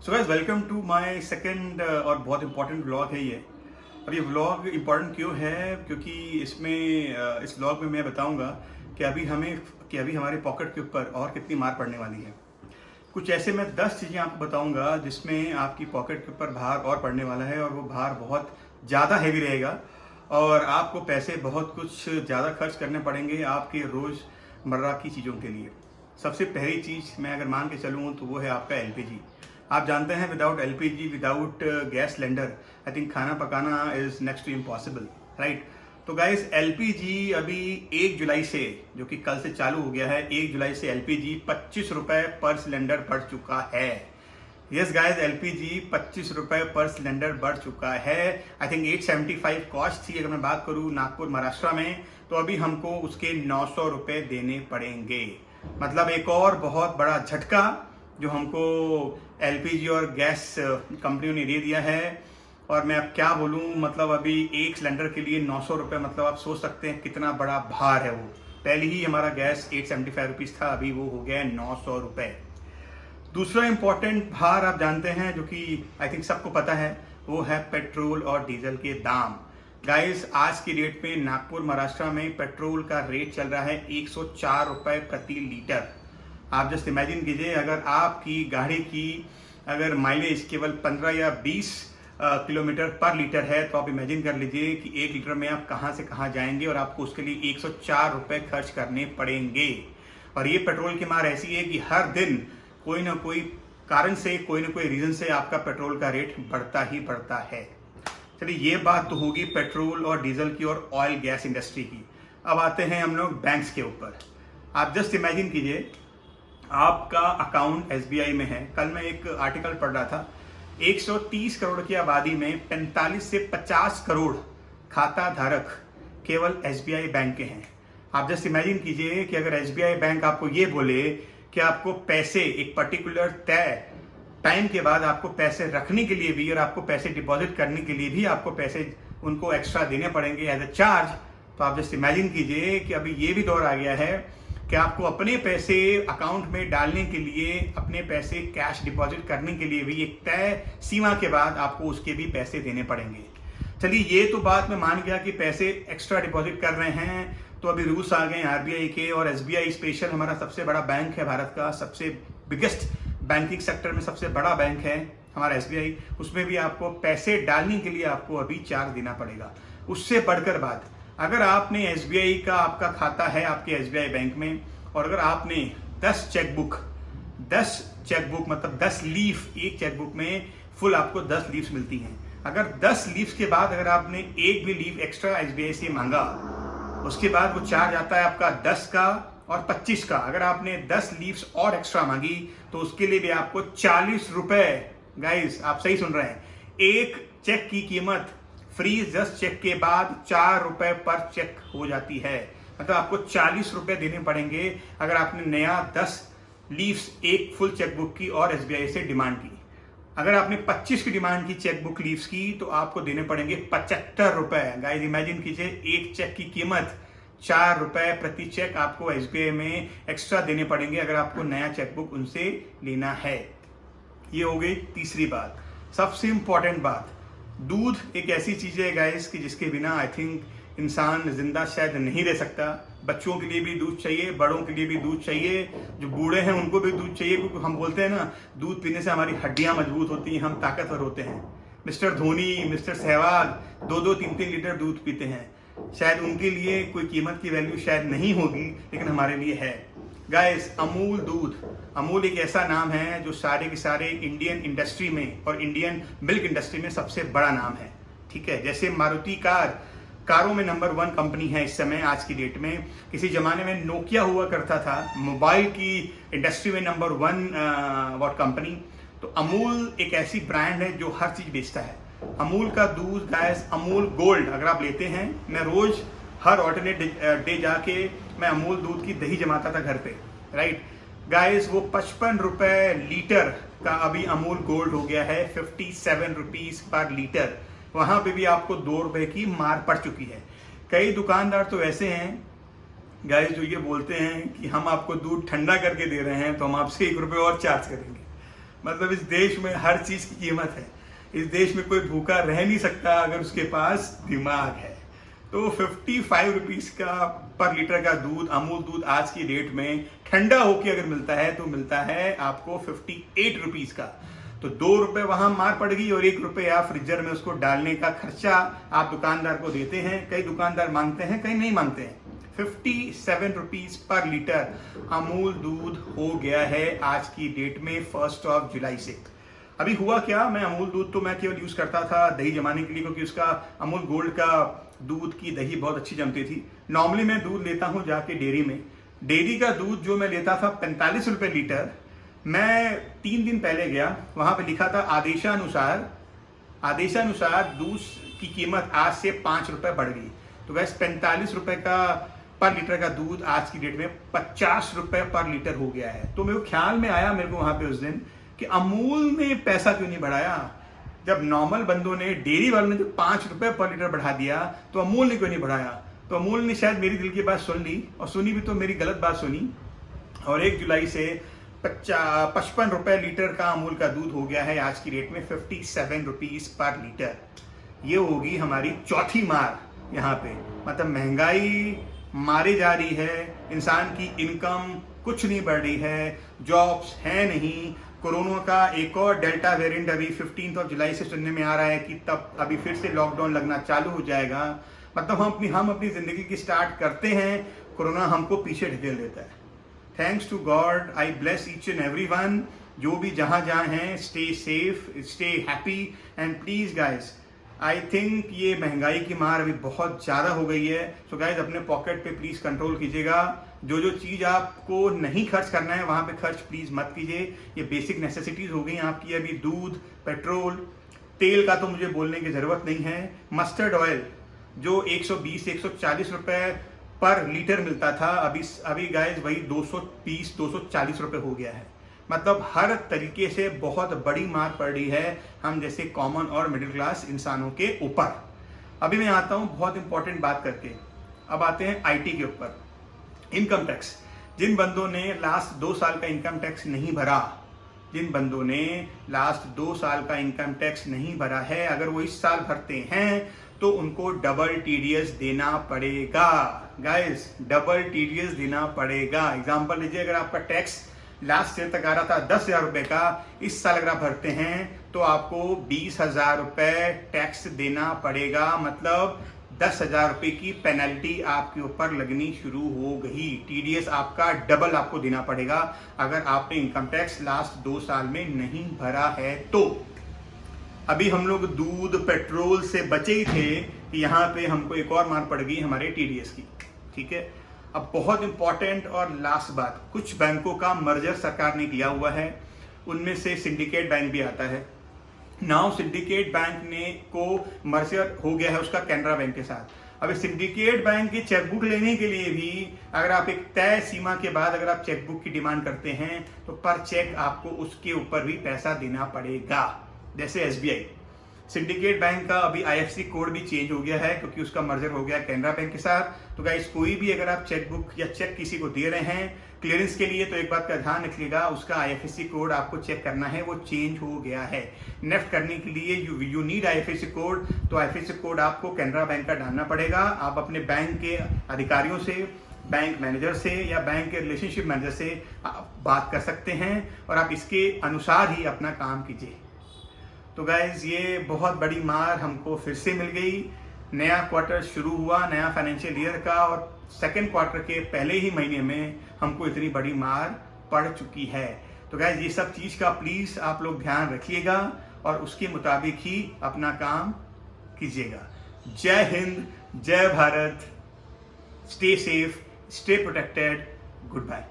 So guys welcome to my second और बहुत important vlog है ये। और ये व्लॉग इंपॉर्टेंट क्यों है, क्योंकि इस व्लॉग में मैं बताऊंगा कि अभी हमारे पॉकेट के ऊपर और कितनी मार पड़ने वाली है। कुछ ऐसे मैं 10 चीज़ें आपको बताऊंगा जिसमें आपकी पॉकेट के ऊपर भार और पड़ने वाला है, और वो भार बहुत ज़्यादा हैवी रहेगा और आपको पैसे बहुत कुछ ज़्यादा खर्च करने पड़ेंगे आपके रोज़मर्रा की चीज़ों के लिए। सबसे पहली चीज़ मैं अगर मान के चलूँ तो वो है आपका एलपीजी। आप जानते हैं without LPG, without gas cylinder, I think खाना पकाना is next to impossible, right. तो गाइस एलपीजी अभी 1 जुलाई से, जो कि कल से चालू हो गया है, 1 जुलाई से एलपीजी 25 रुपए पर सिलेंडर बढ़ चुका है। यस गाइस, एलपीजी 25 रुपए पर सिलेंडर बढ़ चुका है। आई थिंक 875 कॉस्ट थी अगर मैं बात करूँ नागपुर महाराष्ट्र में, तो अभी हमको उसके 900 रुपए देने पड़ेंगे। मतलब एक और बहुत बड़ा झटका जो हमको एलपीजी और गैस कंपनियों ने दे दिया है। और मैं अब क्या बोलूँ, मतलब अभी एक सिलेंडर के लिए 900 रुपये, मतलब आप सोच सकते हैं कितना बड़ा भार है वो। पहले ही हमारा गैस 875 रुपीज़ था, अभी वो हो गया है 900 रुपये। दूसरा इंपॉर्टेंट भार आप जानते हैं, जो कि आई थिंक सबको पता है, वो है पेट्रोल और डीजल के दाम। गाइस आज की डेट में नागपुर महाराष्ट्र में पेट्रोल का रेट चल रहा है 104 रुपये प्रति लीटर। आप जस्ट इमेजिन कीजिए, अगर आपकी गाड़ी की अगर माइलेज केवल 15 या 20 किलोमीटर पर लीटर है, तो आप इमेजिन कर लीजिए कि 1 लीटर में आप कहां से कहां जाएंगे और आपको उसके लिए 104 रुपये खर्च करने पड़ेंगे। और ये पेट्रोल की मार ऐसी है कि हर दिन कोई ना कोई कारण से, कोई ना कोई रीजन से आपका पेट्रोल का रेट बढ़ता ही बढ़ता है। चलिए, ये बात तो होगी पेट्रोल और डीजल की और ऑयल गैस इंडस्ट्री की। अब आते हैं हम लोग बैंक्स के ऊपर। आप जस्ट इमेजिन कीजिए, आपका अकाउंट एसबीआई में है। कल मैं एक आर्टिकल पढ़ रहा था, 130 करोड़ की आबादी में 45 से 50 करोड़ खाता धारक केवल एसबीआई बैंक के हैं। आप जस्ट इमेजिन कीजिए कि अगर एसबीआई बैंक आपको ये बोले कि आपको पैसे एक पर्टिकुलर तय टाइम के बाद आपको पैसे रखने के लिए भी और आपको पैसे डिपॉजिट करने के लिए भी आपको पैसे उनको एक्स्ट्रा देने पड़ेंगे एज अ चार्ज, तो आप जस्ट इमेजिन कीजिए कि अभी ये भी दौर आ गया है कि आपको अपने पैसे अकाउंट में डालने के लिए, अपने पैसे कैश डिपॉजिट करने के लिए भी एक तय सीमा के बाद आपको उसके भी पैसे देने पड़ेंगे। चलिए, ये तो बात मैं मान गया कि पैसे एक्स्ट्रा डिपॉजिट कर रहे हैं, तो अभी रूल्स आ गए आरबीआई के। और एसबीआई स्पेशल हमारा सबसे बड़ा बैंक है, भारत का सबसे बिगेस्ट बैंकिंग सेक्टर में सबसे बड़ा बैंक है हमारा एसबीआई। उसमें भी आपको पैसे डालने के लिए आपको अभी चार्ज देना पड़ेगा। उससे बढ़कर बात, अगर आपने एसबीआई का आपका खाता है आपके एसबीआई बैंक में, और अगर आपने 10 चेकबुक मतलब 10 लीफ, एक चेकबुक में फुल आपको 10 लीव्स मिलती हैं। अगर 10 लीव्स के बाद अगर आपने एक भी लीव एक्स्ट्रा एसबीआई से मांगा, उसके बाद वो चार्ज आता है आपका 10 का और 25 का। अगर आपने 10 लीव्स और एक्स्ट्रा मांगी तो उसके लिए भी आपको 40 रुपए। गाइस आप सही सुन रहे हैं, एक चेक की कीमत फ्री 10 चेक के बाद 4 रुपए पर चेक हो जाती है। मतलब आपको 40 रुपए देने पड़ेंगे अगर आपने नया 10 लीव्स एक फुल चेकबुक की और एसबीआई से डिमांड की। अगर आपने 25 की डिमांड की चेकबुक लीव्स की, तो आपको देने पड़ेंगे 75 रुपए। गाइस इमेजिन कीजिए, एक चेक की कीमत 4 रुपए प्रति चेक आपको एसबीआई में एक्स्ट्रा देने पड़ेंगे अगर आपको नया चेकबुक उनसे लेना है। ये हो गई तीसरी बात। सबसे इंपॉर्टेंट बात, दूध एक ऐसी चीज है गाइस कि जिसके बिना आई थिंक इंसान जिंदा शायद नहीं रह सकता। बच्चों के लिए भी दूध चाहिए, बड़ों के लिए भी दूध चाहिए, जो बूढ़े हैं उनको भी दूध चाहिए, क्योंकि हम बोलते हैं ना, दूध पीने से हमारी हड्डियां मजबूत होती हैं, हम ताकतवर होते हैं। Mister Dhoni, mister Sehwag 2-2, 3-3 litre दूध पीते हैं। शायद उनके लिए कोई कीमत की वैल्यू शायद नहीं होगी, लेकिन हमारे लिए है। गाइस अमूल दूध, अमूल एक ऐसा नाम है जो सारे के सारे इंडियन इंडस्ट्री में और इंडियन मिल्क इंडस्ट्री में सबसे बड़ा नाम है। ठीक है, जैसे मारुति कारों में नंबर 1 कंपनी है इस समय आज की डेट में। किसी जमाने में नोकिया हुआ करता था मोबाइल की इंडस्ट्री में नंबर 1 कंपनी। तो अमूल एक ऐसी ब्रांड है जो हर चीज बेचता है। अमूल का दूध गाइस, अमूल गोल्ड अगर आप लेते हैं, मैं रोज हर ऑल्टरनेट डे जाके मैं अमूल दूध की दही जमाता था घर पे, राइट गाइस। वो 55 रुपए लीटर का अभी अमूल गोल्ड हो गया है 57 रुपीज पर लीटर। वहां पे भी आपको 2 रुपए की मार पड़ चुकी है। कई दुकानदार तो ऐसे हैं गाइस जो ये बोलते हैं कि हम आपको दूध ठंडा करके दे रहे हैं, तो हम आपसे 1 रुपये और चार्ज करेंगे। मतलब इस देश में हर चीज की कीमत है। इस देश में कोई भूखा रह नहीं सकता अगर उसके पास दिमाग है। तो 55 रुपीज का पर लीटर का दूध, अमूल दूध आज की डेट में ठंडा होके अगर मिलता है तो मिलता है आपको 58 रुपीज का। तो 2 रुपए वहां मार पड़ गई और 1 रुपए आप फ्रिजर में उसको डालने का खर्चा आप दुकानदार को देते हैं। कई दुकानदार मांगते हैं, कई नहीं मांगते हैं। 57 रुपीज पर लीटर अमूल दूध हो गया है आज की डेट में 1 जुलाई से। अभी हुआ क्या, मैं अमूल दूध तो मैं केवल यूज करता था दही जमाने के लिए, क्योंकि उसका अमूल गोल्ड का दूध की दही बहुत अच्छी जमती थी। नॉर्मली मैं दूध लेता हूं जाके डेयरी में। डेयरी का दूध जो मैं लेता था 45 रुपए लीटर, मैं 3 दिन पहले गया, वहां पे लिखा था आदेशानुसार दूध की कीमत आज से 5 रुपए बढ़ गई। तो वैसे 45 रुपए का पर लीटर का दूध आज की डेट में 50 रुपए पर लीटर हो गया है। तो मेरे को ख्याल में आया मेरे को वहां पे उस दिन कि अमूल ने पैसा क्यों नहीं बढ़ाया। जब नॉर्मल बंदों ने, डेयरी वालों ने जब 5 रुपए पर लीटर बढ़ा दिया तो अमूल ने क्यों नहीं बढ़ाया। तो अमूल ने शायद मेरी दिल की बात सुन ली, और सुनी भी तो मेरी गलत बात सुनी, और 1 जुलाई से 55 रुपए लीटर का अमूल का दूध हो गया है आज की डेट में 57 रुपीज पर लीटर। ये होगी हमारी चौथी मार यहाँ पे। मतलब महंगाई मारी जा रही है, इंसान की इनकम कुछ नहीं बढ़ रही है, जॉब्स है नहीं। कोरोना का एक और डेल्टा वेरिएंट अभी 15 जुलाई से सुनने में आ रहा है कि तब अभी फिर से लॉकडाउन लगना चालू हो जाएगा। मतलब हम अपनी जिंदगी की स्टार्ट करते हैं, कोरोना हमको पीछे ढकेल देता है। Thanks to God, I bless each and everyone. जो भी जहां हैं, stay safe, stay happy, and please guys, I think ये महंगाई की मार अभी बहुत ज्यादा हो गई है। सो गाइस, अपने पॉकेट पे प्लीज कंट्रोल कीजिएगा। जो चीज आपको नहीं खर्च करना है वहां पे खर्च प्लीज मत कीजिए। ये बेसिक नेसेसिटीज हो गई आपकी अभी। दूध, पेट्रोल, तेल का तो मुझे बोलने की जरूरत नहीं है। मस्टर्ड ऑयल जो 120-140 रुपए पर लीटर मिलता था, अभी गाइस वही 220-240 रुपए हो गया है। मतलब हर तरीके से बहुत बड़ी मार पड़ रही है हम जैसे कॉमन और मिडिल क्लास इंसानों के ऊपर। अभी मैं आता हूं बहुत इंपॉर्टेंट बात करके। अब आते हैं आईटी के ऊपर। इनकम टैक्स, जिन बंदों ने लास्ट 2 साल का इनकम टैक्स नहीं भरा, है, अगर वो इस साल भरते हैं तो उनको डबल टीडीएस देना पड़ेगा। गाइस, डबल टीडीएस देना पड़ेगा। एग्जांपल लीजिए, अगर आपका टैक्स लास्ट ईयर तक आ रहा था 10,000 रुपए का, इस साल अगर आप भरते हैं तो आपको 20,000 रुपए टैक्स देना पड़ेगा। मतलब 10,000 रुपए की पेनल्टी आपके ऊपर लगनी शुरू हो गई। टीडीएस आपका डबल आपको देना पड़ेगा अगर आपने इनकम टैक्स लास्ट 2 साल में नहीं भरा है तो। अभी हम लोग दूध, पेट्रोल से बचे ही थे कि यहाँ पे हमको एक और मार पड़ गई हमारे टीडीएस की। ठीक है, अब बहुत इंपॉर्टेंट और लास्ट बात, कुछ बैंकों का मर्जर सरकार ने किया हुआ है, उनमें से सिंडिकेट बैंक भी आता है। नाउ सिंडिकेट बैंक ने को मर्जर हो गया है उसका कैनरा बैंक के साथ। अब सिंडिकेट बैंक की चेकबुक लेने के लिए भी अगर आप एक तय सीमा के बाद अगर आप चेकबुक की डिमांड करते हैं तो पर चेक आपको उसके ऊपर भी पैसा देना पड़ेगा। जैसे एसबीआई, सिंडिकेट बैंक का अभी आईएफएससी कोड भी चेंज हो गया है क्योंकि उसका मर्जर हो गया कैनरा बैंक के साथ। तो गाइस, कोई भी अगर आप चेकबुक या चेक किसी को दे रहे हैं क्लियरेंस के लिए, तो एक बात का ध्यान रखिएगा, उसका आईएफएससी कोड आपको चेक करना है, वो चेंज हो गया है। नेफ्ट करने के लिए यू नीड आईएफएससी कोड, तो आईएफएससी कोड आपको कैनरा बैंक का डालना पड़ेगा। आप अपने बैंक के अधिकारियों से, बैंक मैनेजर से या बैंक के रिलेशनशिप मैनेजर से आप बात कर सकते हैं और आप इसके अनुसार ही अपना काम कीजिए। तो गाइज, ये बहुत बड़ी मार हमको फिर से मिल गई। नया क्वार्टर शुरू हुआ नया फाइनेंशियल ईयर का, और सेकेंड क्वार्टर के पहले ही महीने में हमको इतनी बड़ी मार पड़ चुकी है। तो गाइज, ये सब चीज का प्लीज आप लोग ध्यान रखिएगा और उसके मुताबिक ही अपना काम कीजिएगा। जय हिंद, जय Bharat, stay safe, stay protected, good bye.